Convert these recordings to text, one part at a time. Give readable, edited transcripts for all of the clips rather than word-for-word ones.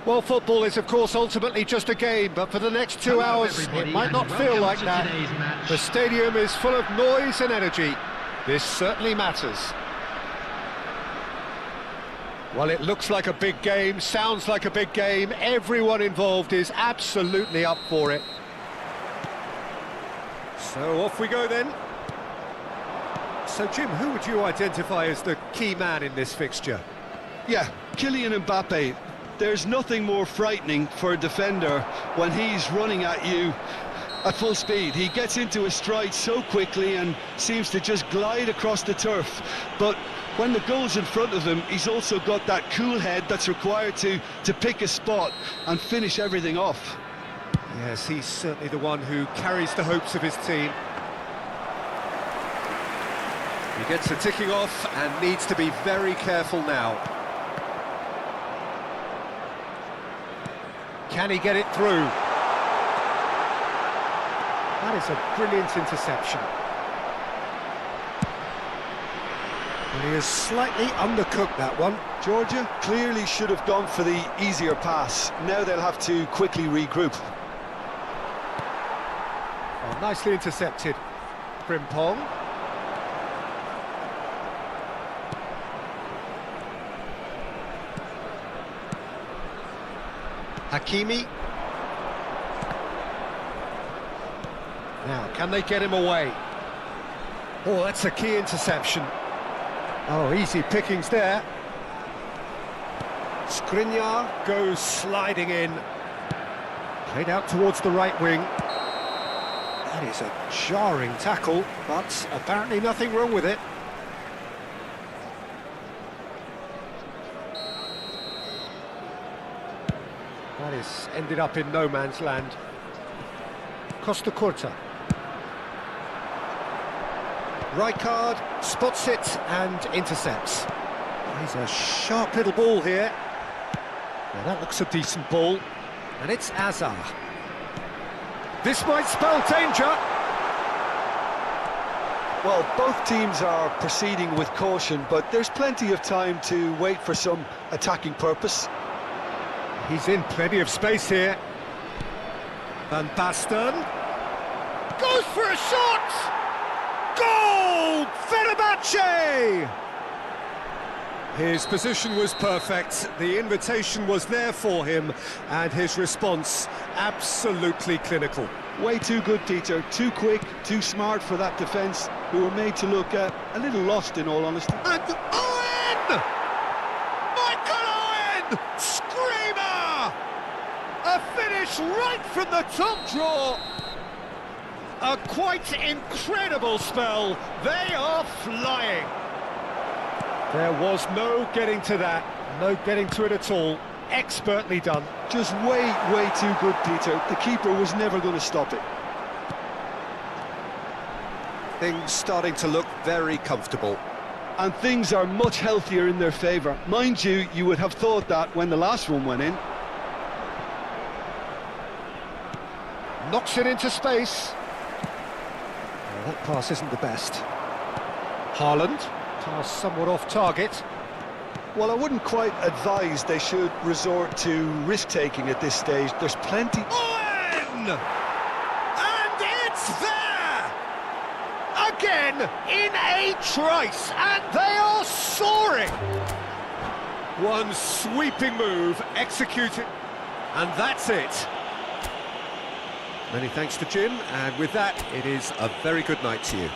Well, football is, of course, ultimately just a game, but for the next 2 hours, it might not feel like that. The stadium is full of noise and energy. This certainly matters. Well, it looks like a big game, sounds like a big game. Everyone involved is absolutely up for it. So off we go then. So, Jim, who would you identify as the key man in this fixture? Yeah, Kylian Mbappe. There's nothing more frightening for a defender when he's running at you at full speed. He gets into a stride so quickly and seems to just glide across the turf. But when the goal's in front of him, he's also got that cool head that's required to pick a spot and finish everything off. Yes, he's certainly the one who carries the hopes of his team. He gets the ticking off and needs to be very careful now. Can he get it through? That is a brilliant interception. And he has slightly undercooked that one. Georgia clearly should have gone for the easier pass. Now they'll have to quickly regroup. Oh, nicely intercepted. Frimpong. Hakimi. Now, can they get him away? Oh, that's a key interception. Oh, easy pickings there. Skriniar goes sliding in. Played out towards the right wing. That is a jarring tackle, but apparently nothing wrong with it. That is ended up in no man's land. Costa Curta. Rijkaard spots it and intercepts. He's a sharp little ball here. Now that looks a decent ball. And it's Azar. This might spell danger. Well, both teams are proceeding with caution, but there's plenty of time to wait for some attacking purpose. He's in plenty of space here. Van Basten goes for a shot! Goal! Fenerbahce! His position was perfect, the invitation was there for him, and his response absolutely clinical. Way too good, Peter. Too quick, too smart for that defence, who were made to look a little lost, in all honesty. And Owen! Michael Owen! Screamer! A finish right from the top draw. A quite incredible spell. They are flying. There was no getting to that, no getting to it at all. Expertly done. Just way too good, Peter. The keeper was never going to stop it. Things starting to look very comfortable. And things are much healthier in their favour. Mind you, you would have thought that when the last one went in. Knocks it into space. Well, that pass isn't the best. Haaland, pass somewhat off target. Well, I wouldn't quite advise they should resort to risk-taking at this stage. There's plenty... Owen! And it's there! Again, in a trice, and they are soaring! One sweeping move, executed, and that's it. Many thanks to Jim, and with that, it is a very good night to you.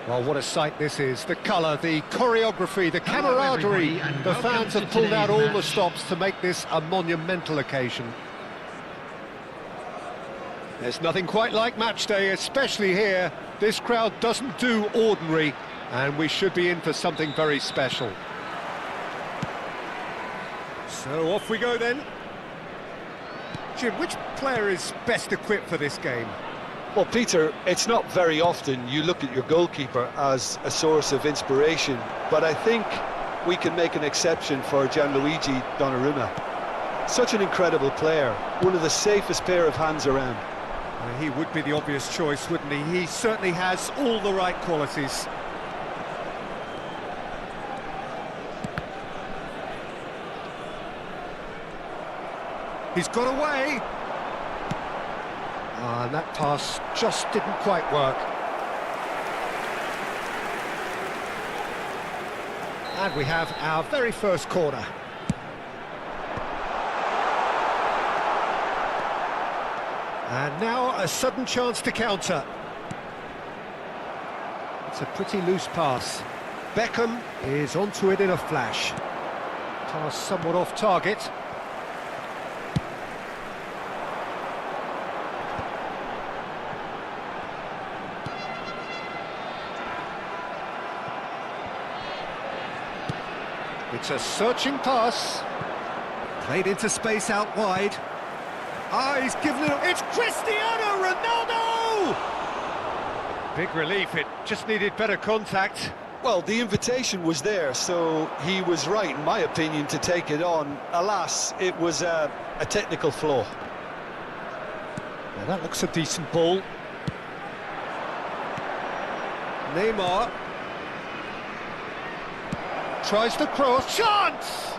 Well, what a sight this is. The colour, the choreography, the camaraderie. The fans have pulled out all the stops to make this a monumental occasion. There's nothing quite like match day, especially here. This crowd doesn't do ordinary, and we should be in for something very special. So off we go then. Jim, which player is best equipped for this game? Well, Peter, it's not very often you look at your goalkeeper as a source of inspiration, but I think we can make an exception for Gianluigi Donnarumma. Such an incredible player, one of the safest pair of hands around. Well, he would be the obvious choice, wouldn't he? He certainly has all the right qualities. He's got away. And that pass just didn't quite work. And we have our very first corner. And now a sudden chance to counter. It's a pretty loose pass. Beckham is onto it in a flash. Pass somewhat off target. It's a searching pass. Played into space out wide. Ah, he's given it... It's Cristiano Ronaldo! Big relief, it just needed better contact. Well, the invitation was there, so he was right, in my opinion, to take it on. Alas, it was a technical flaw. Now that looks a decent ball. Neymar. Tries to cross. Chance!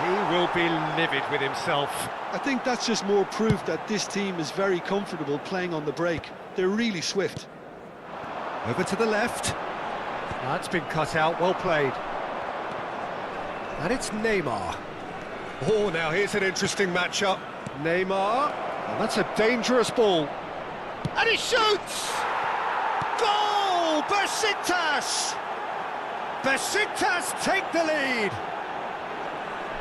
He will be livid with himself. I think that's just more proof that this team is very comfortable playing on the break. They're really swift. Over to the left. That's been cut out, well played. And it's Neymar. Oh, now here's an interesting matchup. Neymar. And that's a dangerous ball. And he shoots! Goal! Besiktas! Besiktas take the lead.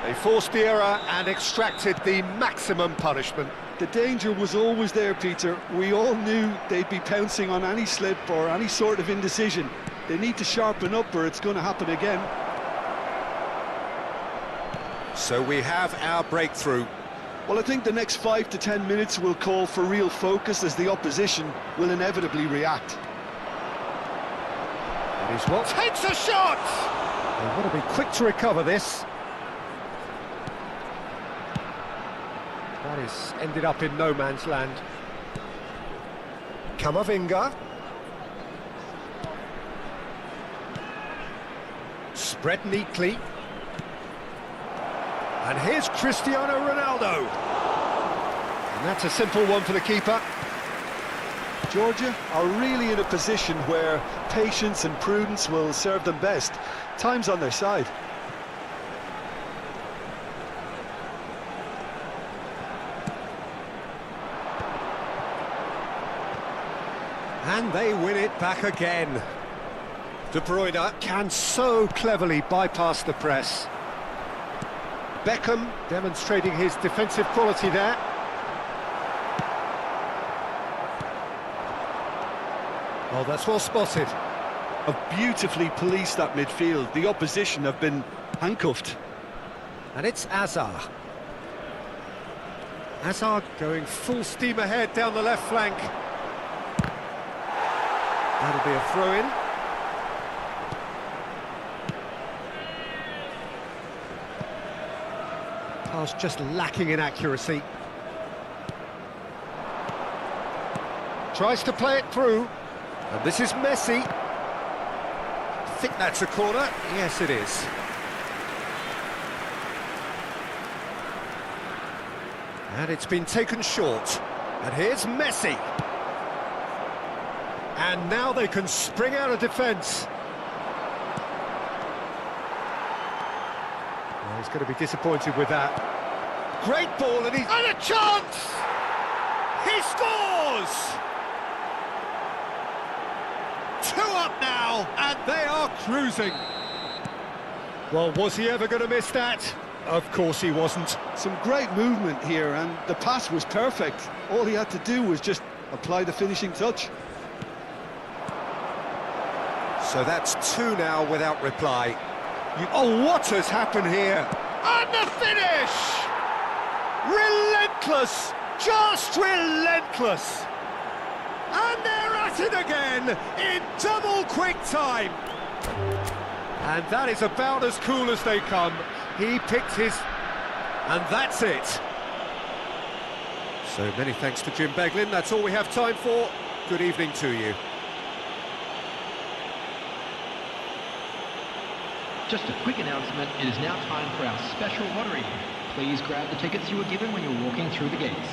They forced the error and extracted the maximum punishment. The danger was always there, Peter. We all knew they'd be pouncing on any slip or any sort of indecision. They need to sharpen up or it's going to happen again. So we have our breakthrough. Well, I think the next 5 to 10 minutes will call for real focus as the opposition will inevitably react. It is what takes a shot! They've got to be quick to recover this. That is ended up in no man's land. Camavinga. Spread neatly. And here's Cristiano Ronaldo. And that's a simple one for the keeper. Georgia are really in a position where patience and prudence will serve them best. Time's on their side. And they win it back again. De Bruyne can so cleverly bypass the press. Beckham demonstrating his defensive quality there. Oh, that's well spotted. Have beautifully policed that midfield. The opposition have been handcuffed. And it's Hazard. Hazard going full steam ahead down the left flank. That'll be a throw-in. Pass just lacking in accuracy. Tries to play it through. And this is Messi. I think that's a corner. Yes, it is. And it's been taken short. And here's Messi. And now they can spring out of defence. Well, he's going to be disappointed with that. Great ball, and a chance! He scores! 2 up now, and they are cruising. Well, was he ever going to miss that? Of course he wasn't. Some great movement here, and the pass was perfect. All he had to do was just apply the finishing touch. So that's 2 now without reply. Oh, what has happened here? And the finish! Relentless! Just relentless! And they're at it again in double quick time. And that is about as cool as they come. He picked his... and that's it. So many thanks to Jim Beglin. That's all we have time for. Good evening to you. Just a quick announcement, it is now time for our special lottery. Please grab the tickets you were given when you were walking through the gates.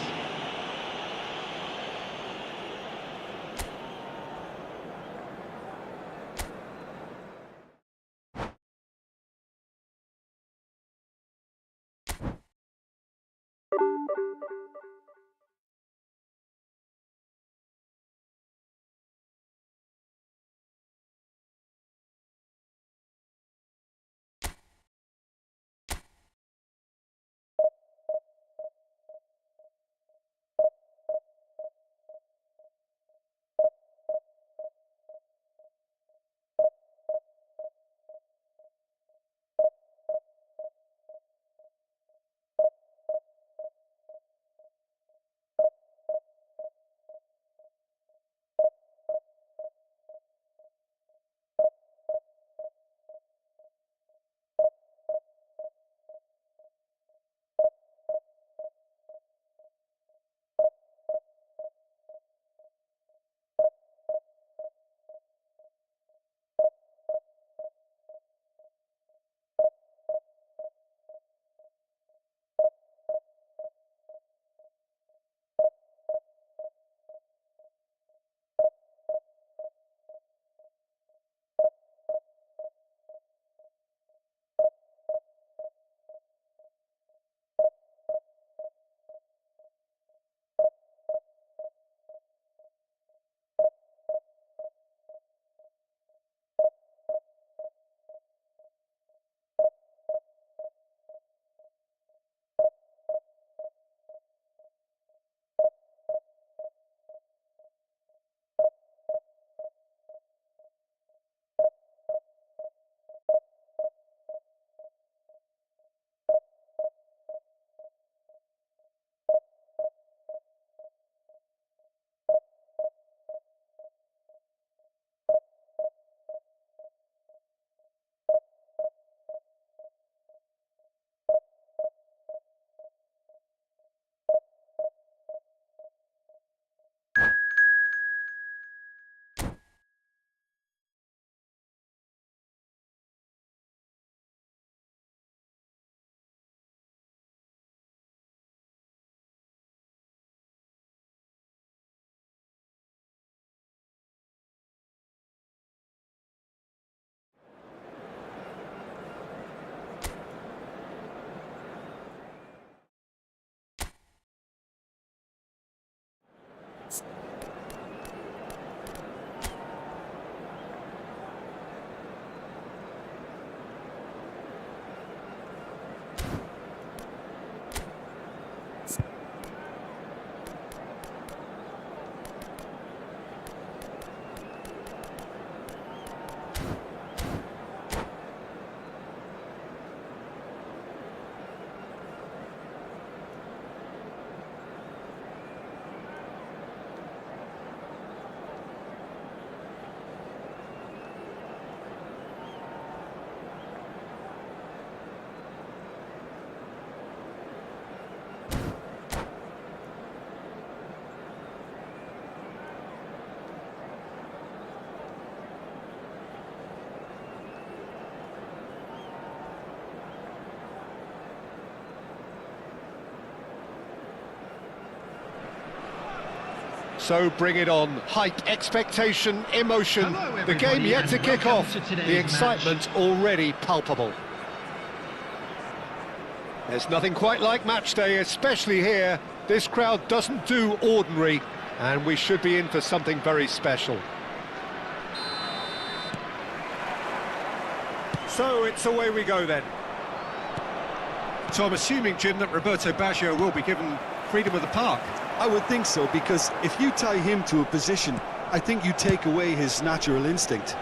So bring it on. Hype, expectation, emotion. The game yet to kick off. The excitement already palpable. There's nothing quite like match day, especially here. This crowd doesn't do ordinary, and we should be in for something very special. So it's away we go then. So I'm assuming, Jim, that Roberto Baggio will be given freedom of the park. I would think so, because if you tie him to a position, I think you take away his natural instinct.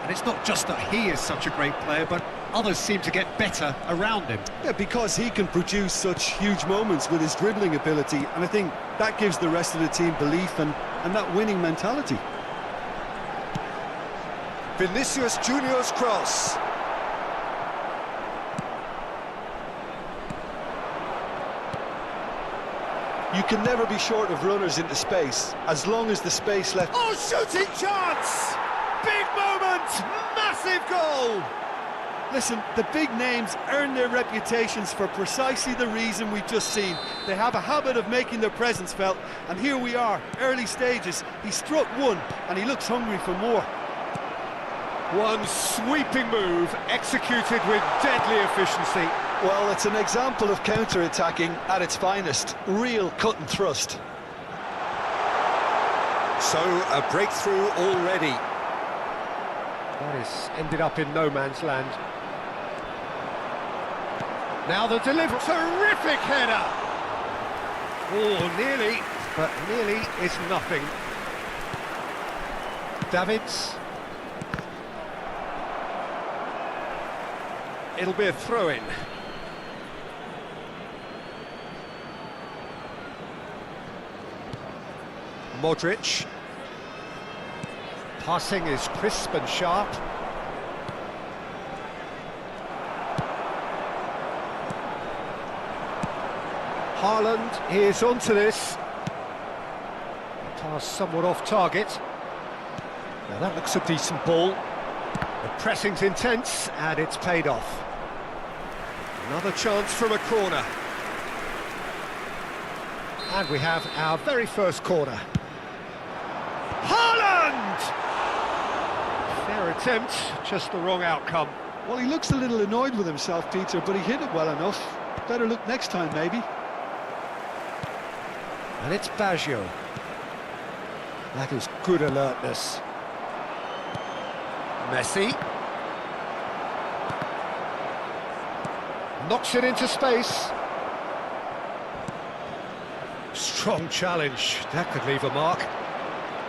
And it's not just that he is such a great player, but others seem to get better around him. Yeah, because he can produce such huge moments with his dribbling ability, and I think that gives the rest of the team belief and that winning mentality. Vinicius Junior's cross. You can never be short of runners into space, as long as the space left... Oh, shooting chance! Big moment! Massive goal! Listen, the big names earn their reputations for precisely the reason we've just seen. They have a habit of making their presence felt, and here we are, early stages. He struck one, and he looks hungry for more. One sweeping move, executed with deadly efficiency. Well, it's an example of counter-attacking at its finest. Real cut and thrust. So, a breakthrough already. That has ended up in no man's land. Now the delivery. Terrific header! Oh, nearly, but nearly is nothing. Davids. It'll be a throw-in. Modric. Passing is crisp and sharp. Haaland is onto this. Pass somewhat off target. Now that looks a decent ball. The pressing's intense and it's paid off. Another chance from a corner. And we have our very first corner. Haaland! Fair attempt, just the wrong outcome. Well, he looks a little annoyed with himself, Peter, but he hit it well enough. Better look next time, maybe. And it's Baggio. That is good alertness. Messi. Knocks it into space. Strong challenge. That could leave a mark.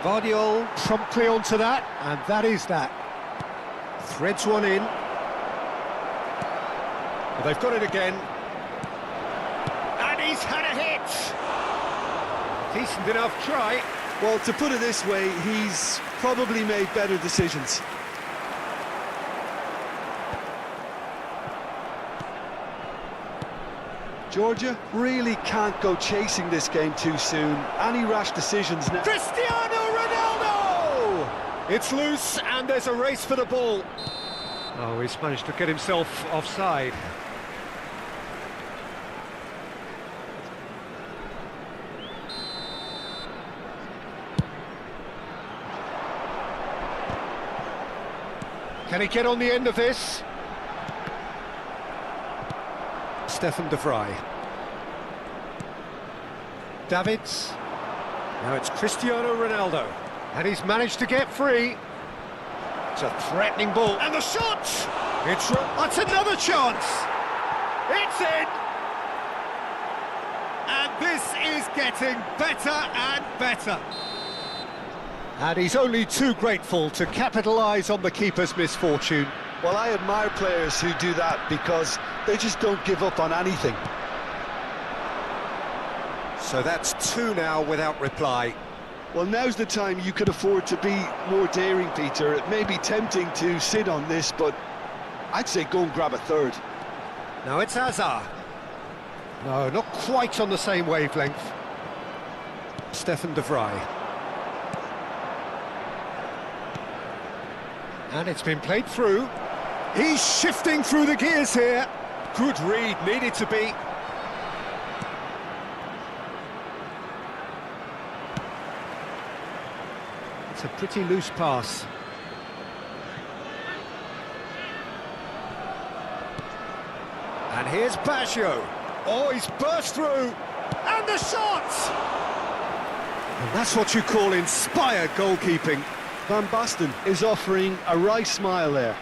Vardiol promptly onto that, and that is that. Threads one in. Well, they've got it again. And he's had a hit! Decent enough try. Well, to put it this way, he's probably made better decisions. Georgia really can't go chasing this game too soon. Any rash decisions now... Cristiano Ronaldo! It's loose and there's a race for the ball. Oh, he's managed to get himself offside. Can he get on the end of this? Stefan de Vrij. Davids. Now it's Cristiano Ronaldo. And he's managed to get free. It's a threatening ball. And the shot! That's another chance! It's in! And this is getting better and better. And he's only too grateful to capitalise on the keeper's misfortune. Well, I admire players who do that because they just don't give up on anything. So that's two now without reply. Well, now's the time you could afford to be more daring, Peter. It may be tempting to sit on this, but I'd say go and grab a third. Now it's Hazard. No, not quite on the same wavelength. Stefan de Vrij. And it's been played through. He's shifting through the gears here. Good read, needed to be. It's a pretty loose pass. And here's Baggio. Oh, he's burst through. And the shot! And that's what you call inspired goalkeeping. Van Basten is offering a wry smile there.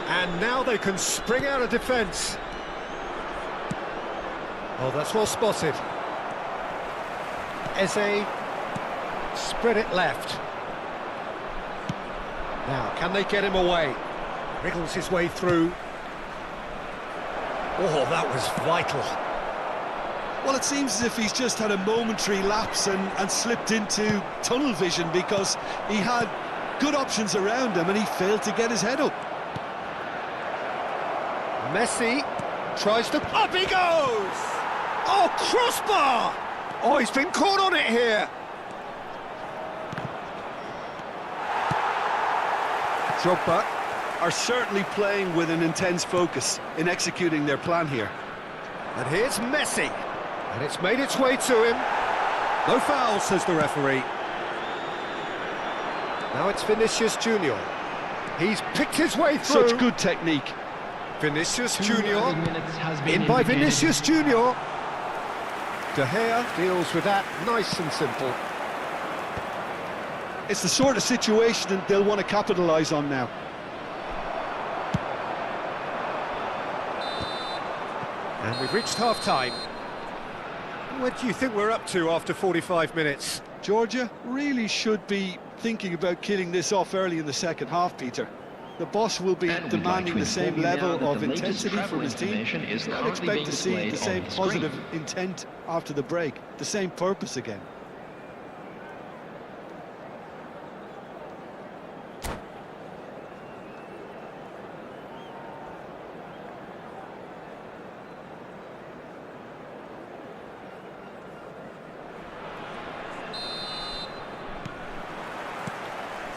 And now they can spring out of defence. Oh, that's well spotted. Eze spread it left. Now, can they get him away? Wriggles his way through. Oh, that was vital. Well, it seems as if he's just had a momentary lapse and slipped into tunnel vision, because he had good options around him and he failed to get his head up. Messi tries to... Up he goes! Oh, crossbar! Oh, he's been caught on it here. Drogba are certainly playing with an intense focus in executing their plan here. And here's Messi. And it's made its way to him. No foul, says the referee. Now it's Vinicius Junior. He's picked his way through. Such good technique. Vinicius Junior. Minutes has been In by indicated. Vinicius Junior. De Gea deals with that nice and simple. It's the sort of situation that they'll want to capitalise on now. And we've reached half-time. What do you think we're up to after 45 minutes? Georgia really should be thinking about killing this off early in the second half, Peter. The boss will be And we'd demanding like the to same inform you now level that of the latest intensity travel from his team. information is I'd currently expect being to see displayed the same on the screen. positive intent after the break, the same purpose again.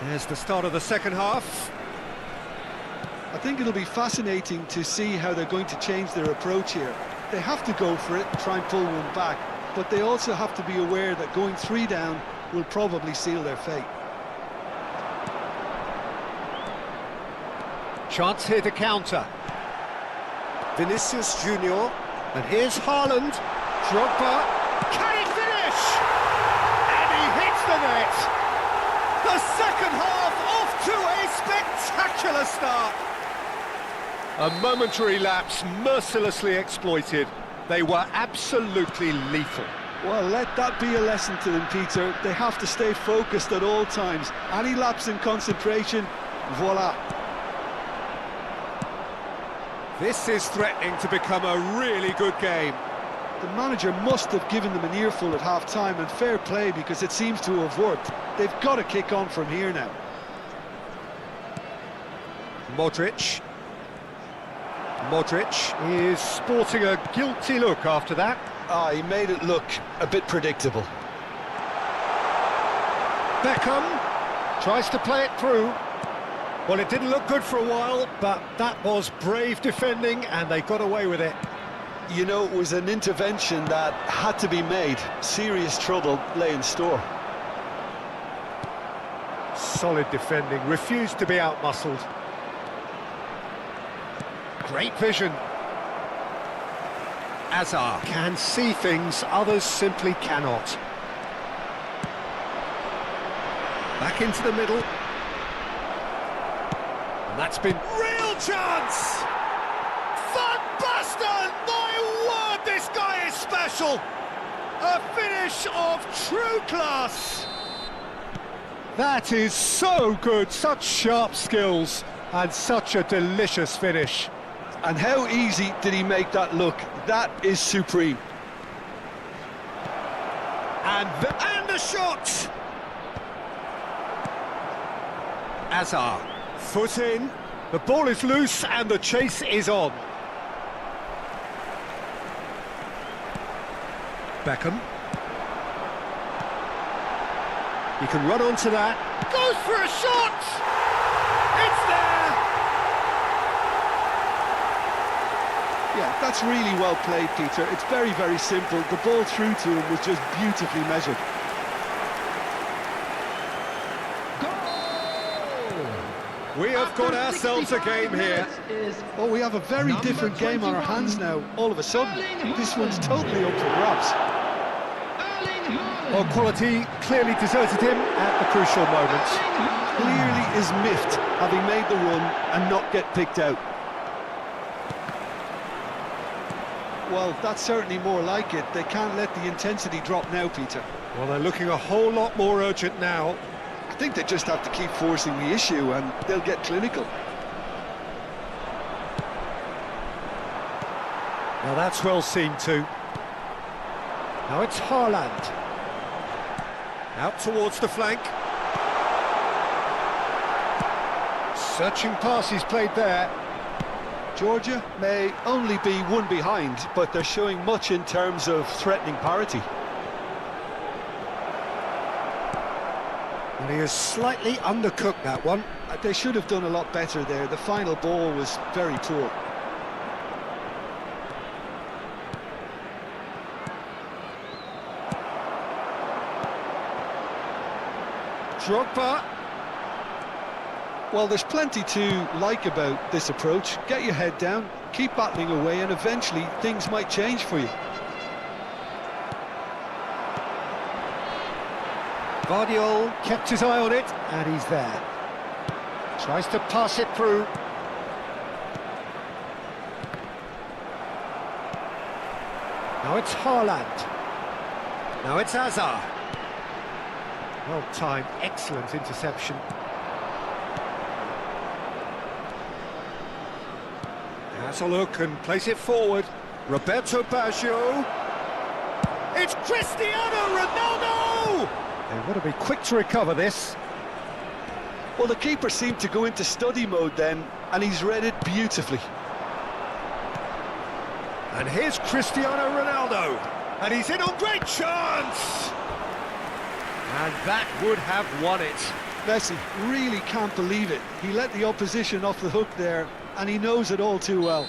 There's the start of the second half. I think it'll be fascinating to see how they're going to change their approach here. They have to go for it and try and pull one back, but they also have to be aware that going 3 down will probably seal their fate. Chance here to counter. Vinicius Junior. And here's Haaland. Drogba. Can he finish? And he hits the net. The second half off to a spectacular start. A momentary lapse mercilessly exploited. They were absolutely lethal. Well, let that be a lesson to them, Peter. They have to stay focused at all times. Any lapse in concentration, voila. This is threatening to become a really good game. The manager must have given them an earful at half-time, and fair play, because it seems to have worked. They've got to kick on from here now. Modric. Modric is sporting a guilty look after that. He made it look a bit predictable. Beckham tries to play it through. Well, it didn't look good for a while, but that was brave defending, and they got away with it. You know, it was an intervention that had to be made. Serious trouble lay in store. Solid defending, refused to be outmuscled. Great vision. Azar can see things others simply cannot. Back into the middle. And that's been real chance! Van Basten! My word, this guy is special! A finish of true class! That is so good, such sharp skills, and such a delicious finish. And how easy did he make that look? That is supreme. And the shot! Azar, foot in, the ball is loose and the chase is on. Beckham. He can run onto that. Goes for a shot! It's there! Yeah, that's really well played, Peter. It's very, very simple. The ball through to him was just beautifully measured. We have got ourselves a game here. Oh, we have a very different game on our hands now, all of a sudden. This one's totally up for grabs. Well, quality clearly deserted him at the crucial moments. Clearly is miffed, having made the run and not get picked out. Well, that's certainly more like it. They can't let the intensity drop now, Peter. Well, they're looking a whole lot more urgent now. I think they just have to keep forcing the issue and they'll get clinical. Now that's well seen too. Now it's Haaland. Out towards the flank. Searching pass he's played there. Georgia may only be one behind, but they're showing much in terms of threatening parity. And he has slightly undercooked that one. They should have done a lot better there. The final ball was very poor. Drogba. Well, there's plenty to like about this approach. Get your head down, keep battling away, and eventually things might change for you. Vardiol kept his eye on it, and he's there. Tries to pass it through. Now it's Haaland. Now it's Hazard. Well timed, excellent interception. Has a look and place it forward. Roberto Baggio. It's Cristiano Ronaldo! They've got to be quick to recover this. Well, the keeper seemed to go into study mode then, and he's read it beautifully. And here's Cristiano Ronaldo, and he's in on great chance! And that would have won it. Messi really can't believe it. He let the opposition off the hook there, and he knows it all too well.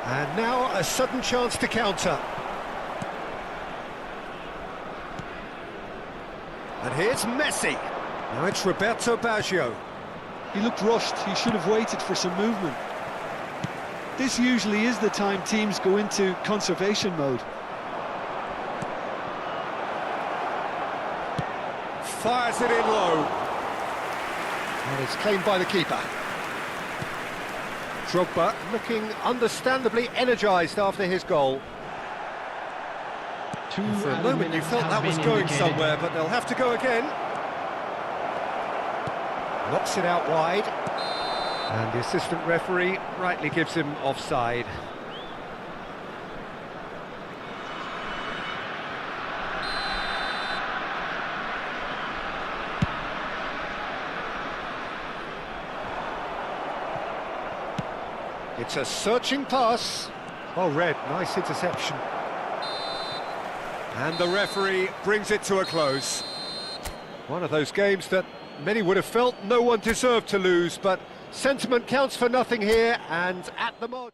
And now a sudden chance to counter. And here's Messi. Now it's Roberto Baggio. He looked rushed. He should have waited for some movement. This usually is the time teams go into conservation mode. Fires it in low. And it's claimed by the keeper. Drogba looking understandably energised after his goal. For a moment you felt that was going somewhere, but they'll have to go again. Knocks it out wide. And the assistant referee rightly gives him offside. It's a searching pass. Oh, red, nice interception. And the referee brings it to a close. One of those games that many would have felt no one deserved to lose, but sentiment counts for nothing here, and at the margin.